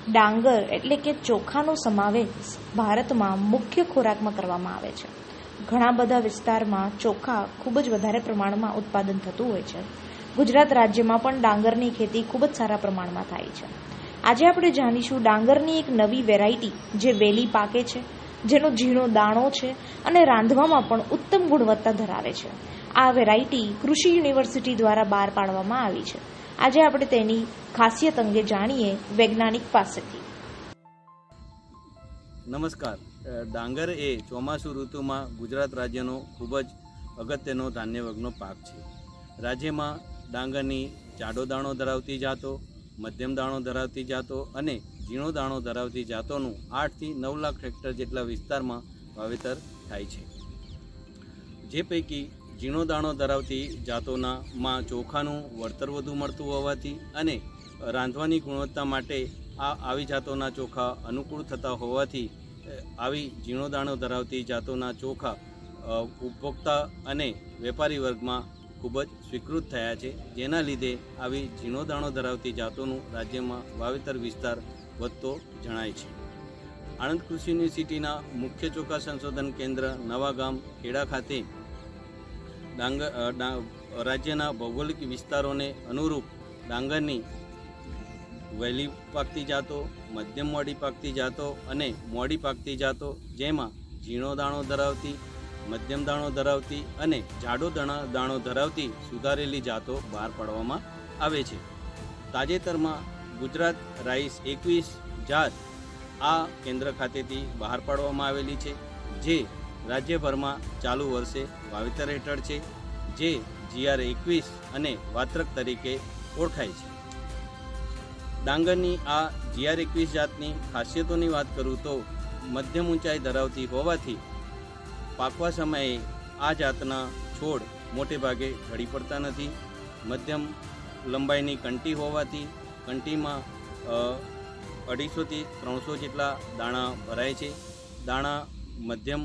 ડાંગર એટલે કે ચોખાનો સમાવેશ ભારતમાં મુખ્ય ખોરાકમાં કરવામાં આવે છે. ઘણા બધા વિસ્તારમાં ચોખા ખૂબ જ વધારે પ્રમાણમાં ઉત્પાદન થતું હોય છે. ગુજરાત રાજ્યમાં પણ ડાંગરની ખેતી ખૂબ જ સારા પ્રમાણમાં થાય છે. આજે આપણે જાણીશું ડાંગરની એક નવી વેરાયટી જે વહેલી પાકે છે, જેનો ઝીણો દાણો છે અને રાંધવામાં પણ ઉત્તમ ગુણવત્તા ધરાવે છે. આ વેરાયટી કૃષિ યુનિવર્સિટી દ્વારા બહાર પાડવામાં આવી છે. આજે આપણે તેની ખાસિયત અંગે જાણીએ વૈજ્ઞાનિક પાસેથી. નમસ્કાર. ડાંગર એ ચોમાસુ ઋતુમાં ગુજરાત રાજ્યનો ખૂબ જ અગત્યનો ધાન્ય વર્ગનો પાક છે. રાજ્યમાં ડાંગરની જાડો દાણો ધરાવતી જાતો, મધ્યમ દાણો ધરાવતી જાતો અને ઝીણો દાણો ધરાવતી જાતોનું 8 થી 9 લાખ હેક્ટર જેટલા વિસ્તારમાં વાવેતર થાય છે. જે પૈકી ઝીણો દાણો ધરાવતી જાતોમાં ચોખાનું વળતર વધુ મળતું હોવાથી અને રાંધવાની ગુણવત્તા માટે આવી જાતોના ચોખા અનુકૂળ થતા હોવાથી આવી ઝીણો દાણો ધરાવતી જાતોના ચોખા ઉપભોક્તા અને વેપારી વર્ગમાં ખૂબ જ સ્વીકૃત થયા છે. જેના લીધે આવી ઝીણો દાણો ધરાવતી જાતોનું રાજ્યમાં વાવેતર વિસ્તાર વધતો જણાય છે. આણંદ કૃષિ યુનિવર્સિટીના મુખ્ય ચોખા સંશોધન કેન્દ્ર નવાગામ ખેડા ખાતે રાજ્યના ભૌગોલિક વિસ્તારોને અનુરૂપ ડાંગરની વહેલી પાકતી જાતો, મધ્યમ મોડી પાકતી જાતો અને મોડી પાકતી જાતો, જેમાં ઝીણો દાણો ધરાવતી, મધ્યમ દાણો ધરાવતી અને જાડો દાણો ધરાવતી સુધારેલી જાતો બહાર પાડવામાં આવે છે. તાજેતરમાં ગુજરાત રાઈસ 21 જાત આ કેન્દ્ર ખાતેથી બહાર પાડવામાં આવેલી છે, જે રાજ્યભરમાં ચાલુ વર્ષે વાવેતર હેઠળ છે, જે GR21 અને વાત્રક તરીકે ઓળખાય છે. ડાંગરની આ GR21 જાતની ખાસિયતોની વાત કરું તો મધ્યમ ઊંચાઈ ધરાવતી હોવાથી પાકવા સમયે આ જાતના છોડ મોટે ભાગે ઢળી પડતા નથી. મધ્યમ લંબાઈની કંટી હોવાથી કંટીમાં 250 થી 300 જેટલા દાણા ભરાય છે. દાણા મધ્યમ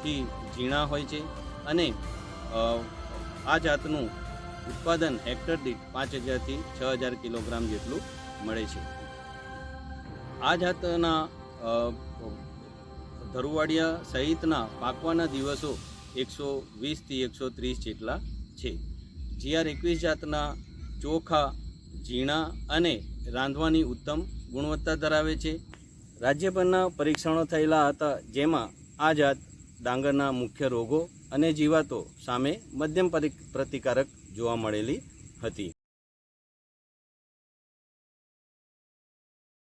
થી ઝીણા હોય છે અને આ જાતનું ઉત્પાદન હેક્ટર દીઠ 5000 થી 6000 કિલોગ્રામ જેટલું મળે છે. આ જાતના ધરુવાડિયા સહિતના પાકવાના દિવસો 120 થી 130 જેટલા છે. GR21 જાતના ચોખા ઝીણા અને રાંધવાની ઉત્તમ ગુણવત્તા ધરાવે છે. રાજ્યભરના પરીક્ષણો થયેલા હતા, જેમાં આ જાત ડાંગરના મુખ્ય રોગો અને જીવાતો સામે મધ્યમ પ્રતિકારક જોવા મળેલી હતી.